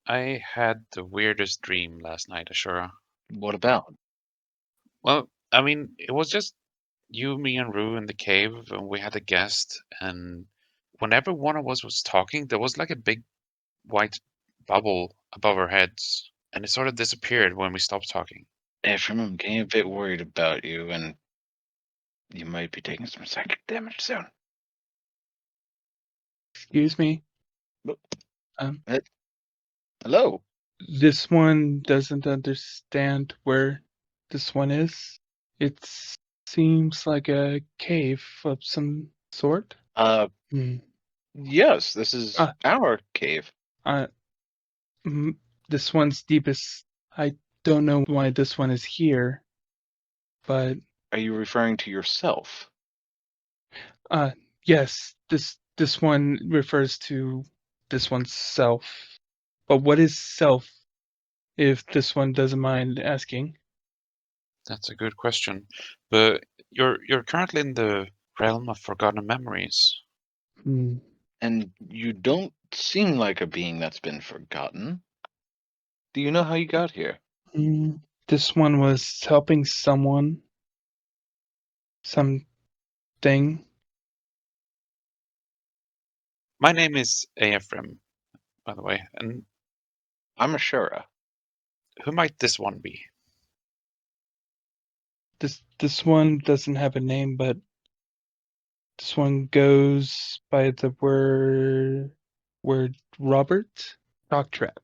I had the weirdest dream last night, Ashura. What about? Well, I mean, it was just you, me, and Rue in the cave, and we had a guest, and whenever one of us was talking, there was like a big white bubble above our heads, and it sort of disappeared when we stopped talking. Ephraim, I'm getting a bit worried about you, and you might be taking some psychic damage soon. Excuse me. But- Um, Hello? this one doesn't understand where this one is. It seems like a cave of some sort. Hmm. Yes, this is Ah. our cave. This one's deepest. I don't know why this one is here, but Are you referring to yourself? yes, this one refers to this one's self. But what is self, if this one doesn't mind asking? That's a good question, but you're currently in the realm of forgotten memories. Hmm. And you don't seem like a being that's been forgotten. Do you know how you got here? This one was helping someone, something. My name is Ephraim, by the way, and I'm Ashura. who might this one be? This one doesn't have a name, but this one goes by the word Robert Shocktrap.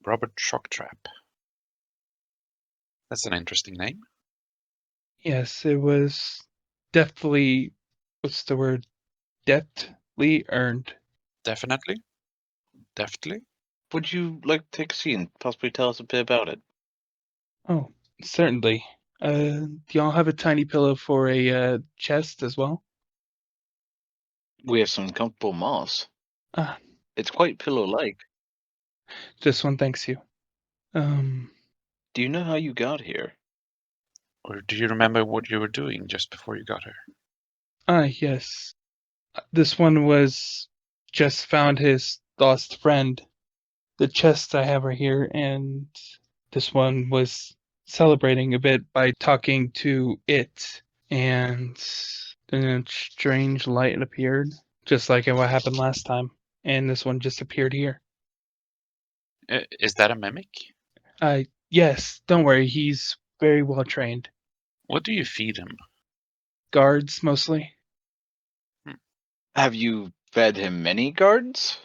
Robert Shocktrap. That's an interesting name. Yes, it was deftly, what's the word? Deftly earned. Definitely. Deftly. Would you like to take a seat and possibly tell us a bit about it? Oh, certainly. Do y'all have a tiny pillow for a chest as well? We have some comfortable moss. Ah, It's quite pillow-like. this one thanks you. Do you know how you got here? Or do you remember what you were doing just before you got here? Yes. This one was just found his lost friend. The chest I have right here, and this one was celebrating a bit by talking to it, and then a strange light appeared, just like what happened last time, and this one just appeared here. Is that a mimic? Yes, don't worry, he's very well trained. What do you feed him? Guards, mostly. Have you fed him many guards?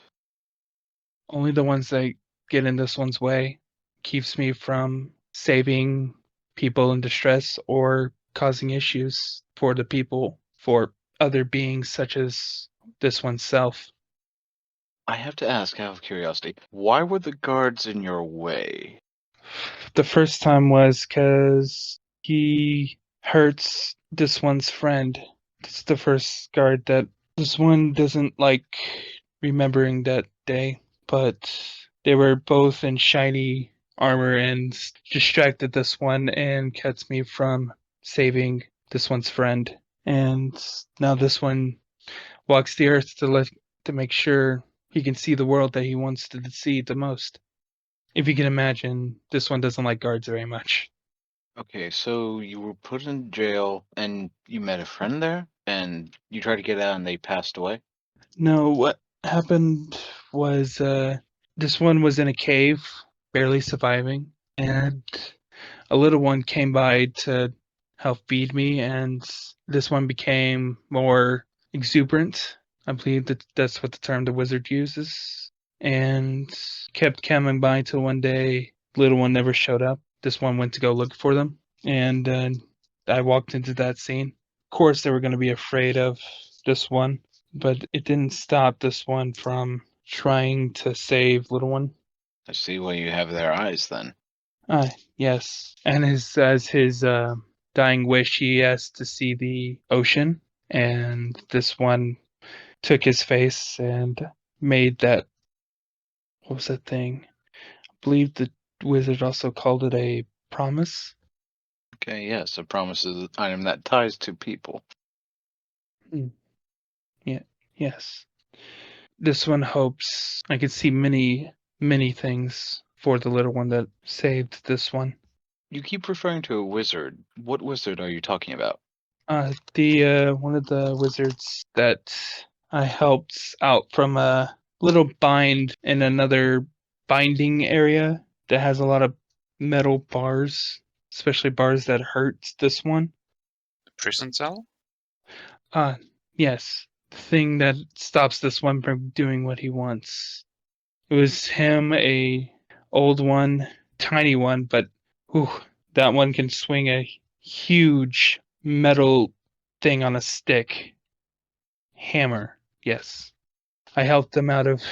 Only the ones that get in this one's way. Keeps me from saving people in distress or causing issues for the people, for other beings such as this one's self. I have to ask out of curiosity, why were the guards in your way? The first time was because he hurts this one's friend. It's the first guard that this one doesn't like remembering that day, but they were both in shiny armor and distracted this one and kept me from saving this one's friend. And now this one walks the earth to make sure he can see the world that he wants to see the most. If you can imagine, this one doesn't like guards very much. Okay, so you were put in jail and you met a friend there and you tried to get out and they passed away? No, what happened was this one was in a cave, barely surviving, and a little one came by to help feed me, and this one became more exuberant. I believe that's what the term the wizard uses, and kept coming by till one day, little one never showed up. This one went to go look for them, and I walked into that scene. Of course, they were going to be afraid of this one, but it didn't stop this one from trying to save little one. I see why you have their eyes then. Yes. And as his dying wish, he asked to see the ocean, and this one took his face and made that. What was that thing? I believe the wizard also called it a promise. Okay, yes, a promise is an item that ties to people. Yeah. Yes. this one hopes I could see many, many things for the little one that saved this one. You keep referring to a wizard. What wizard are you talking about? The one of the wizards that I helped out from a little bind in another binding area that has a lot of metal bars, especially bars that hurt this one. Prison cell? Ah, yes. The thing that stops this one from doing what he wants. It was him, a old one, tiny one, but whew, that one can swing a huge metal thing on a stick. Hammer, yes. I helped them out of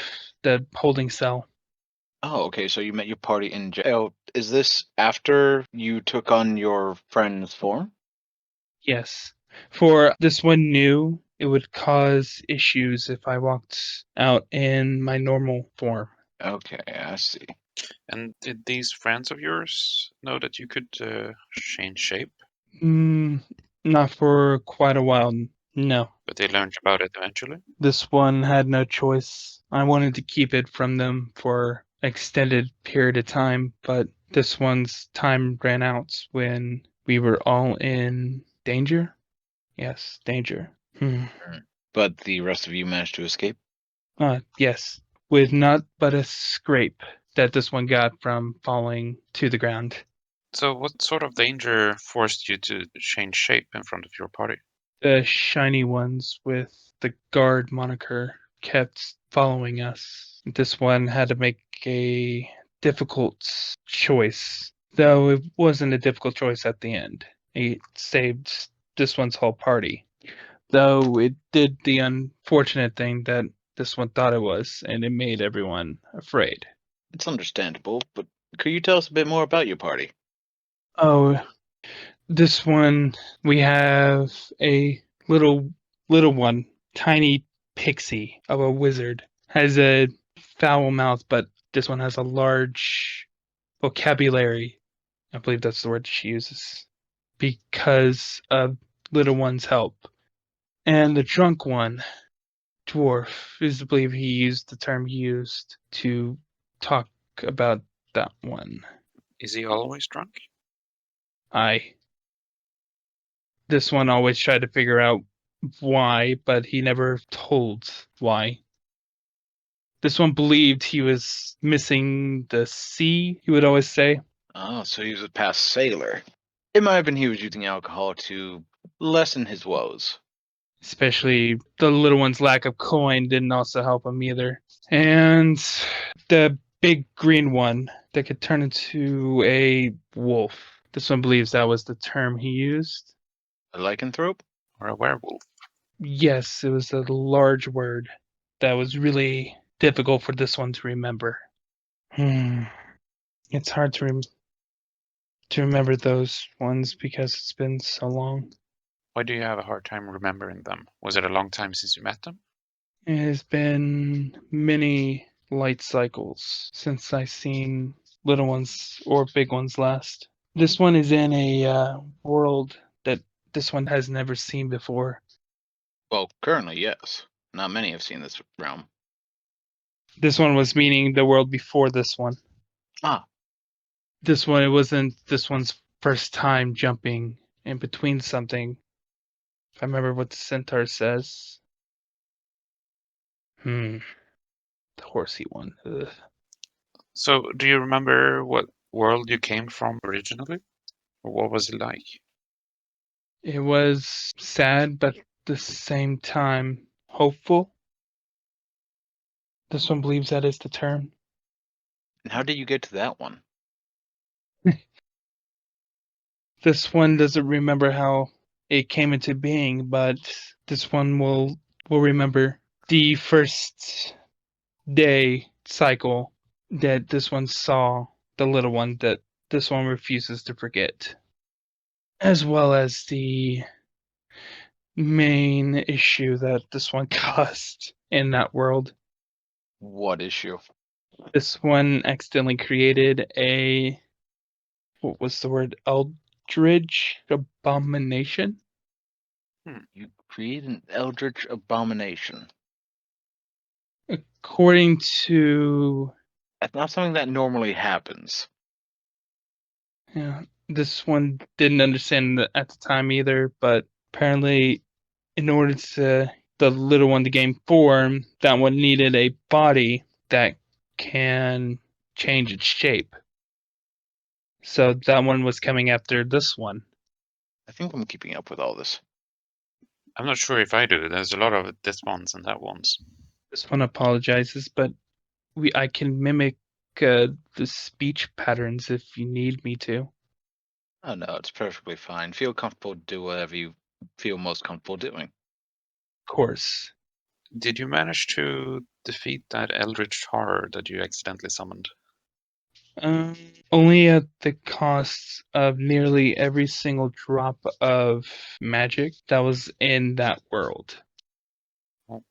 the holding cell. Oh, okay, so you met your party in jail. Is this after you took on your friend's form? Yes. For this one knew it would cause issues if I walked out in my normal form. Okay, I see. And did these friends of yours know that you could change shape? Mm, not for quite a while, no. But they learned about it eventually? This one had no choice. I wanted to keep it from them for extended period of time, but this one's time ran out when we were all in danger. Yes, danger. But the rest of you managed to escape? Yes, with not but a scrape that this one got from falling to the ground. So what sort of danger forced you to change shape in front of your party? The shiny ones with the guard moniker kept following us. This one had to make a difficult choice, though it wasn't a difficult choice at the end. It saved this one's whole party, though it did the unfortunate thing that this one thought it was, and it made everyone afraid. It's understandable, but could you tell us a bit more about your party? Oh, this one, we have a little one, tiny pixie of a wizard. Has a foul mouth, but this one has a large vocabulary. I believe that's the word she uses. Because of little one's help. And the drunk one, dwarf, is I believe he used the term he used to talk about that one. Is he always drunk? I This one always tried to figure out why, but he never told why. This one believed he was missing the sea, he would always say. Oh, so he was a past sailor. In my opinion, he was using alcohol to lessen his woes. Especially the little one's lack of coin didn't also help him either. And the big green one that could turn into a wolf. This one believes that was the term he used. A lycanthrope? Or a werewolf? Yes, it was a large word that was really difficult for this one to remember. It's hard to remember those ones because it's been so long. Why do you have a hard time remembering them? Was it a long time since you met them? It has been many light cycles since I seen little ones or big ones last. This one is in a world that this one has never seen before. Well, currently, yes. Not many have seen this realm. This one was meaning the world before this one. Ah, This one, it wasn't this one's first time jumping in between something. If I remember what the centaur says. The horsey one. Ugh. So do you remember what world you came from originally? Or what was it like? It was sad, but at the same time hopeful. This one believes that is the term. and how did you get to that one? This one doesn't remember how it came into being, but this one will remember the first day cycle that this one saw the little one that this one refuses to forget, as well as the main issue that this one caused in that world. What issue? This one accidentally created a, what was the word? Eldritch abomination? You create an eldritch abomination. According to That's not something that normally happens. this one didn't understand at the time either, but apparently in order to the little one to gain form, that one needed a body that can change its shape. So that one was coming after this one. I think I'm keeping up with all this. I'm not sure if I do. There's a lot of this ones and that ones. This one apologizes, but I can mimic the speech patterns if you need me to. Oh no, it's perfectly fine. Feel comfortable, do whatever you feel most comfortable doing. Of course. Did you manage to defeat that eldritch horror that you accidentally summoned? Um, Only at the cost of nearly every single drop of magic that was in that world. Oh.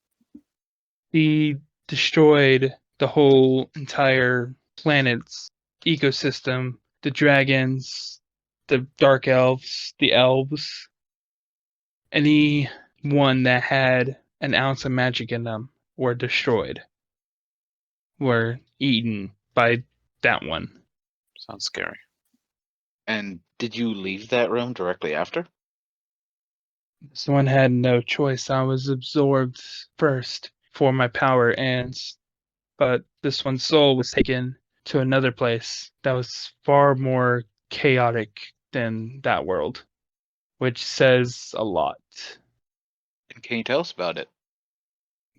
He destroyed the whole entire planet's ecosystem, the dragons, the dark elves, the elves. Any one that had an ounce of magic in them were destroyed, were eaten by that one. Sounds scary. And did you leave that room directly after? This one had no choice. I was absorbed first for my power, but this one's soul was taken to another place that was far more chaotic than that world, which says a lot. And can you tell us about it?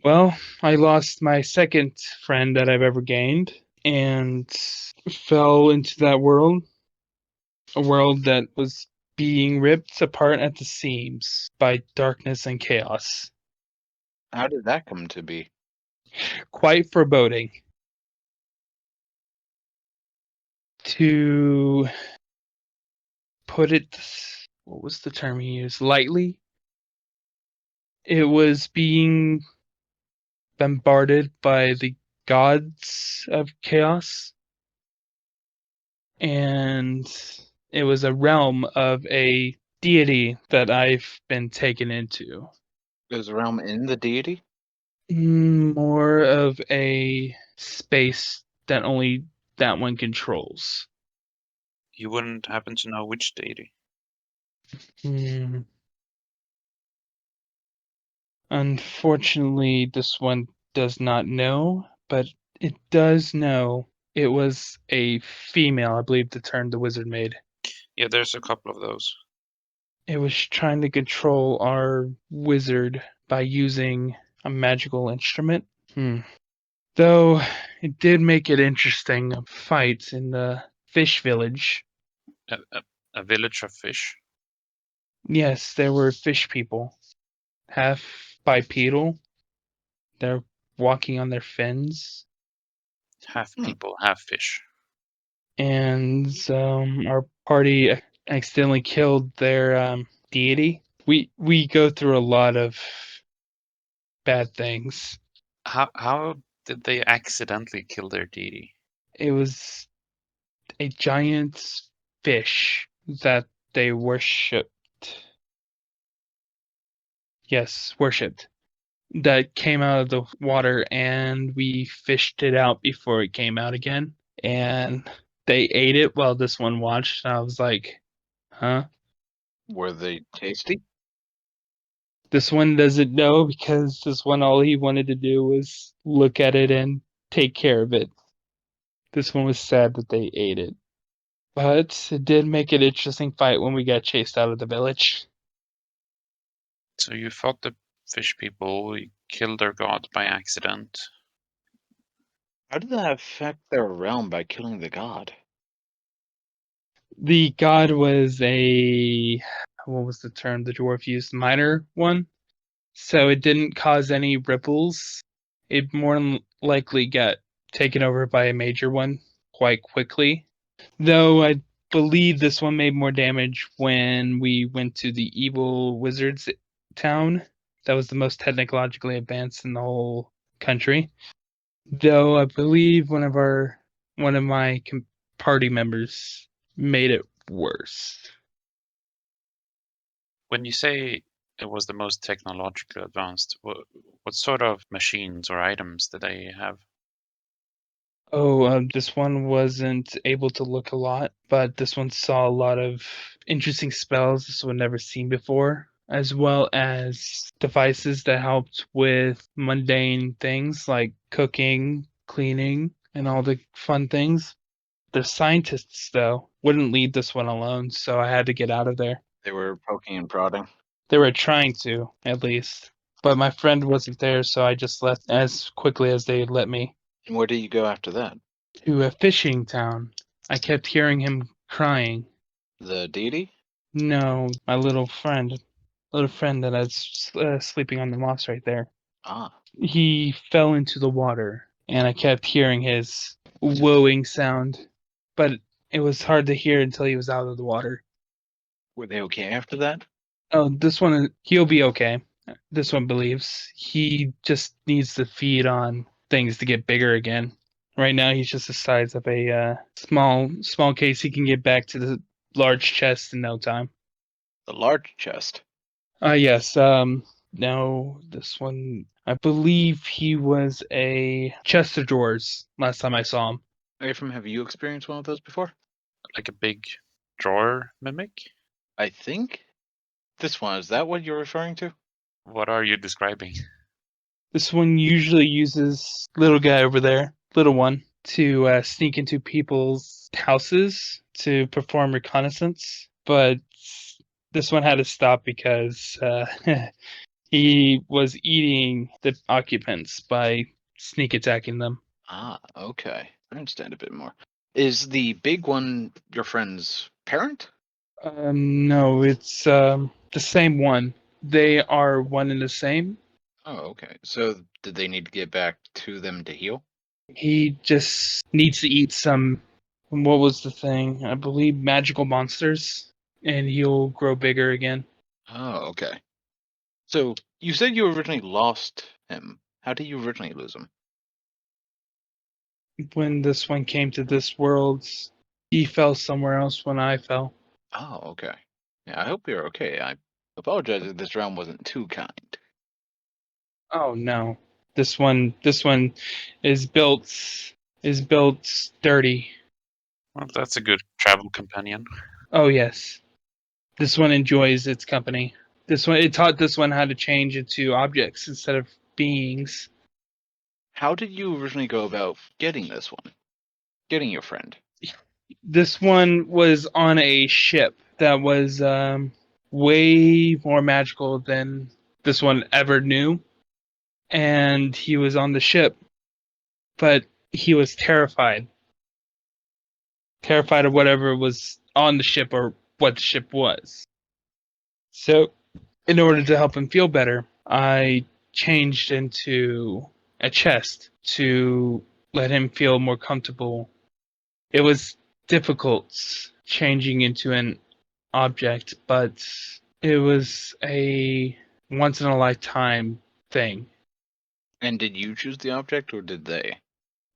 Well, I lost my second friend that I've ever gained and fell into that world, a world that was being ripped apart at the seams by darkness and chaos. How did that come to be? Quite foreboding. To put it, what was the term he used? Lightly? It was being bombarded by the gods of chaos, and it was a realm of a deity that I've been taken into. There's a realm in the deity? More of a space that only that one controls. You wouldn't happen to know which deity? Unfortunately, this one does not know, but it does know it was a female, I believe the term the wizard made. Yeah, there's a couple of those. It was trying to control our wizard by using a magical instrument. Though it did make it interesting, a fight in the fish village. A village of fish? Yes, there were fish people, half bipedal. They're walking on their fins. Half people, half fish. And our party accidentally killed their deity. We go through a lot of bad things. How did they accidentally kill their deity? It was a giant fish that they worshipped. Yes, worshipped. That came out of the water, and we fished it out before it came out again. And they ate it while this one watched. And I was like, huh? Were they tasty? This one doesn't know because this one, all he wanted to do was look at it and take care of it. This one was sad that they ate it. But it did make an interesting fight when we got chased out of the village. So you fought the fish people, you killed their god by accident. How did that affect their realm by killing the god? The god was what was the term the dwarf used? Minor one. So it didn't cause any ripples. It more likely got taken over by a major one quite quickly. Though I believe this one made more damage when we went to the evil wizard's town. That was the most technologically advanced in the whole country. Though I believe one of my party members made it worse. When you say it was the most technologically advanced? What sort of machines or items did they have? Oh, this one wasn't able to look a lot, but this one saw a lot of interesting spells this one never seen before, as well as devices that helped with mundane things like cooking, cleaning, and all the fun things. The scientists, though, wouldn't leave this one alone, so I had to get out of there. They were poking and prodding. They were trying to, at least. But my friend wasn't there, so I just left as quickly as they let me. And where did you go after that? To a fishing town. I kept hearing him crying. The deity? No, my little friend that I was sleeping on the moss right there. Ah, He fell into the water, and I kept hearing his wooing sound, but it was hard to hear until he was out of the water. were they okay after that? Oh, this one, he'll be okay. This one believes he just needs to feed on things to get bigger again. Right now, he's just the size of a small case. He can get back to the large chest in no time. The large chest. Yes. No, this one. I believe he was a chest of drawers last time I saw him. Ephraim, have you experienced one of those before? Like a big drawer mimic? I think this one. Is that what you're referring to? What are you describing? This one usually uses little guy over there, little one, to sneak into people's houses to perform reconnaissance. But this one had to stop because he was eating the occupants by sneak attacking them. Ah, okay. I understand a bit more. Is the big one your friend's parent? No, it's the same one. They are one and the same. Oh, okay. So did they need to get back to them to heal? He just needs to eat some. What was the thing? I believe magical monsters, and he'll grow bigger again. Oh, okay. So you said you originally lost him. How did you originally lose him? When this one came to this world, he fell somewhere else when I fell. Oh, okay. Yeah, I hope you're okay. I apologize if this round wasn't too kind. Oh no. This one is built is built sturdy. Well, that's a good travel companion. Oh yes. This one enjoys its company. It taught this one how to change into objects instead of beings. How did you originally go about getting this one? Getting your friend? This one was on a ship that was way more magical than this one ever knew. And he was on the ship, but he was terrified. Terrified of whatever was on the ship or what the ship was. So, in order to help him feel better, I changed into a chest to let him feel more comfortable. It was difficult changing into an object, but it was a once in a lifetime thing. And did you choose the object or did they?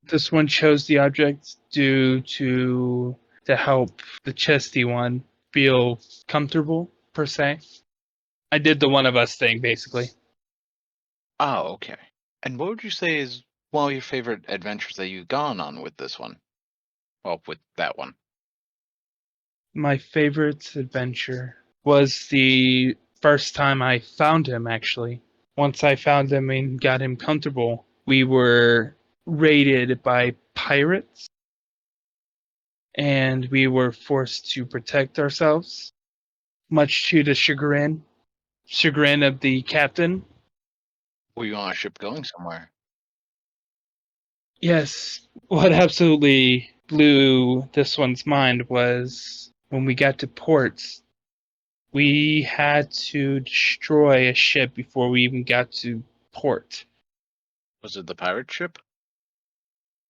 This one chose the object due to help the chesty one feel comfortable per se. I did the one of us thing basically. Oh, okay. And what would you say is one of your favorite adventures that you've gone on with this one? Well, with that one. My favorite adventure was the first time I found him actually. Once I found him and got him comfortable, we were raided by pirates and we were forced to protect ourselves, much to the chagrin of the captain. Were you on a ship going somewhere? Yes, what absolutely blew this one's mind was when we got to port, we had to destroy a ship before we even got to port. Was it the pirate ship?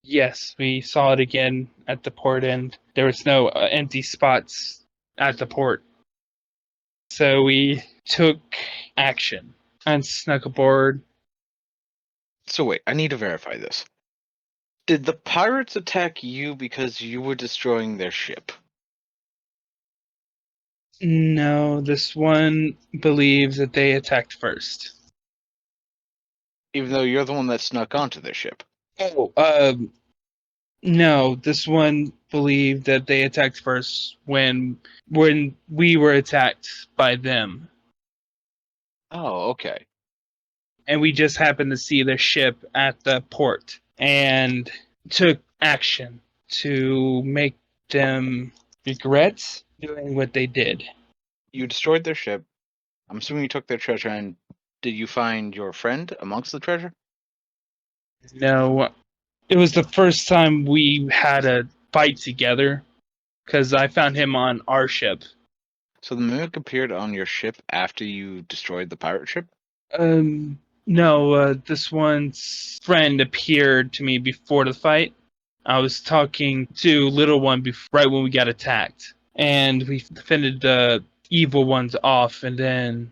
Yes, we saw it again at the port, and there was no empty spots at the port. So we took action and snuck aboard. So wait, I need to verify this. Did the pirates attack you because you were destroying their ship? No, this one believes that they attacked first. Even though you're the one that snuck onto their ship. Oh, no, this one believed that they attacked first when we were attacked by them. Oh, okay. And we just happened to see their ship at the port and took action to make them regret doing what they did. You destroyed their ship. I'm assuming you took their treasure, and did you find your friend amongst the treasure? No, it was the first time we had a fight together because I found him on our ship. So the mimic appeared on your ship after you destroyed the pirate ship? No, this one's friend appeared to me before the fight. I was talking to Little One right when we got attacked, and we fended the evil ones off, and then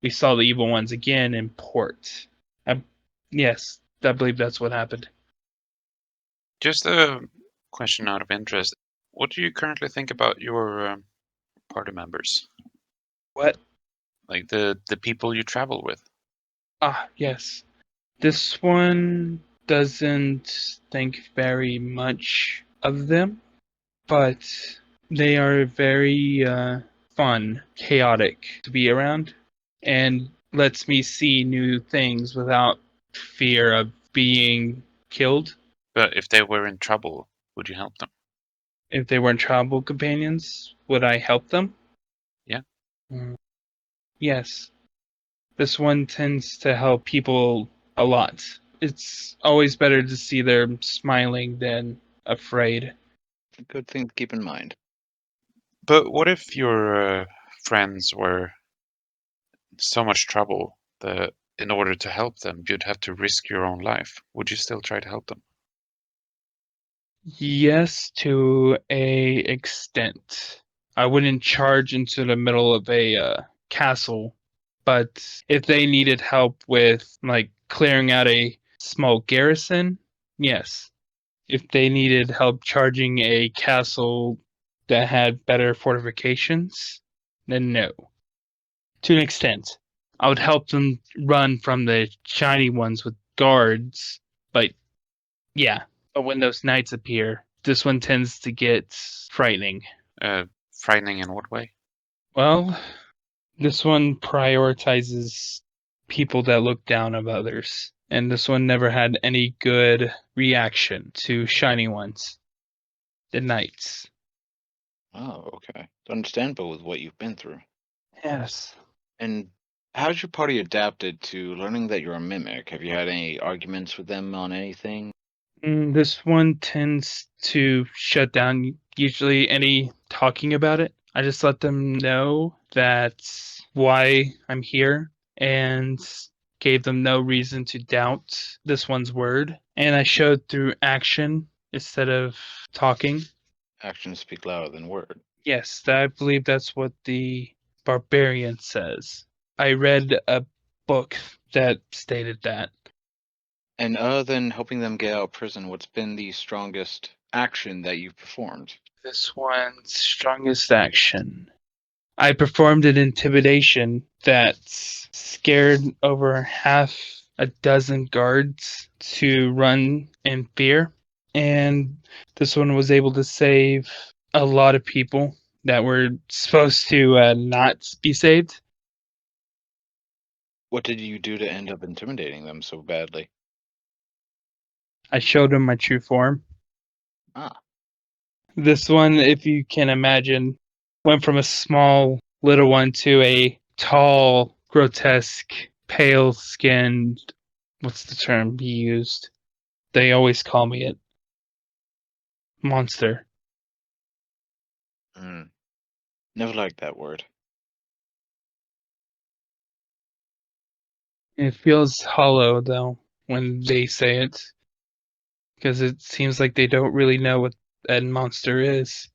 we saw the evil ones again in port. Yes, I believe that's what happened. Just a question out of interest. What do you currently think about your party members? What? Like the people you travel with? Ah, yes. This one doesn't think very much of them, but they are very fun, chaotic to be around, and lets me see new things without fear of being killed. But if they were in trouble, would you help them? If they weren't travel companions, would I help them? Yeah. Mm, yes. This one tends to help people a lot. It's always better to see them smiling than afraid. A good thing to keep in mind. But what if your friends were so much trouble that in order to help them, you'd have to risk your own life? Would you still try to help them? Yes, to a extent. I wouldn't charge into the middle of a castle, but if they needed help with like clearing out a small garrison, yes. If they needed help charging a castle that had better fortifications, then no. To an extent. I would help them run from the shiny ones with guards, but yeah. But when those knights appear, this one tends to get frightening. Frightening in what way? Well, this one prioritizes people that look down on others. And this one never had any good reaction to shiny ones, the knights. Oh, okay. It's understandable with what you've been through. Yes. And how's your party adapted to learning that you're a mimic? Have you had any arguments with them on anything? This one tends to shut down usually any talking about it. I just let them know that's why I'm here and gave them no reason to doubt this one's word. And I showed through action instead of talking. Actions speak louder than words. Yes, I believe that's what the barbarian says. I read a book that stated that. And other than helping them get out of prison, what's been the strongest action that you've performed? This one's strongest action. I performed an intimidation that scared over half a dozen guards to run in fear. And this one was able to save a lot of people that were supposed to not be saved. What did you do to end up intimidating them so badly? I showed them my true form. Ah, This one, if you can imagine, went from a small little one to a tall, grotesque, pale skinned, what's the term he used? They always call me it. Monster. never liked that word. It feels hollow, though, when they say it, because it seems like they don't really know what that monster is.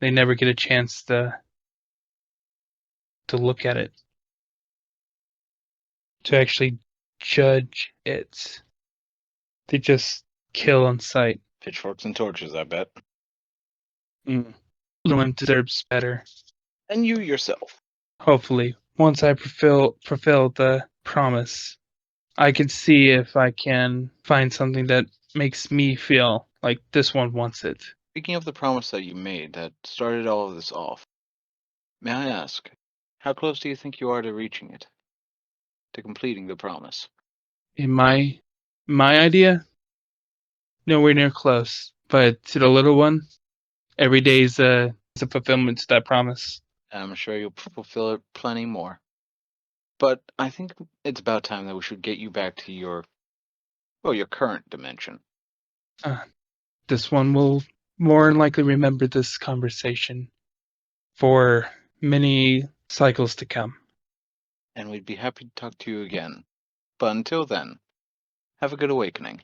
They never get a chance to look at it, to actually judge it. They just kill on sight. Pitchforks and torches, I bet. No one deserves better. And you yourself. Hopefully, once I fulfill the promise, I can see if I can find something that makes me feel like this one wants it. Speaking of the promise that you made that started all of this off, may I ask, how close do you think you are to reaching it? To completing the promise? In my idea, nowhere near close. But to the little one, every day is a fulfillment to that promise. I'm sure you'll fulfill it plenty more. But I think it's about time that we should get you back to your current dimension. This one will more than likely remember this conversation for many cycles to come. And we'd be happy to talk to you again. But until then, have a good awakening.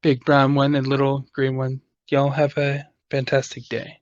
Big brown one and little green one, y'all have a fantastic day.